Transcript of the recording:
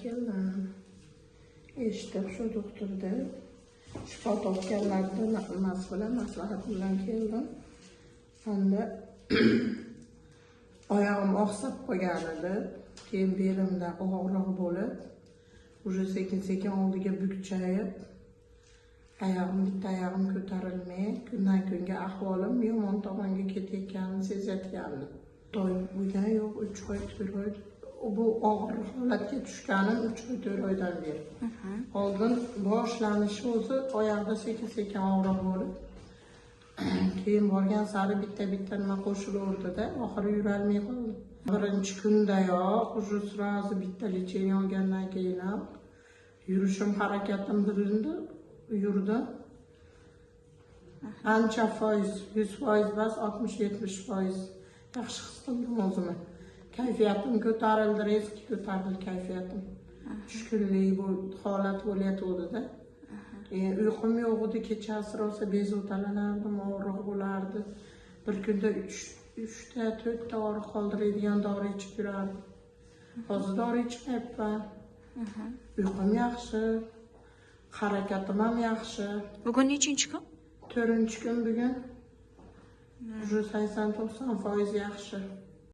keldim. Eshitib shu doktorda shifo topganlarni naqlmas bilan maslahat bilan keldim. Endi oyog'im oqsab qolgan edi. Keyin belimda og'riq bo'lib, уже sekin oldiga bukchayib, bitta oyog'im ko'tarilmay, kundan kunga ahvolim yomon tomonga ketayotganini sezayotgandim. To'y bo'lgan yo'q, 3 oy, 4 oy. Bu og'ir holatga tushganim 3 oy, 4 oydan beri. Oldin boshlanishi o'zi oyoqda sekin og'riq bo'lib, keyin borgan sari bitta nima qo'shilaverdi-da, oxiri yurolmay qoldi. Birinchi kundayoq уже sразу bitta lecheniya olgandan keyin yurishim, harakatim bilindi, yurdim. Ancha foiz, 100% emas, 60-70% yaxshi his qildim o'zimni. Kayfiyatim ko'tarildi, rezki ko'tarildi kayfiyatim. Tushkunlik bu holat bo'layotgandi-da. Uyqum yo'q edi, kechasi rosa bezovtalanardim, og'riq bo'lardi. Bir kunda 3 ta 4 ta og'riq qoldiradigan dori ichib yurardim. Hozir dori ichmayapman. Uyqum yaxshi, harakatim ham yaxshi. Bugun nechinchi kun? 4-kun bugun. Уже 80-90% yaxshi.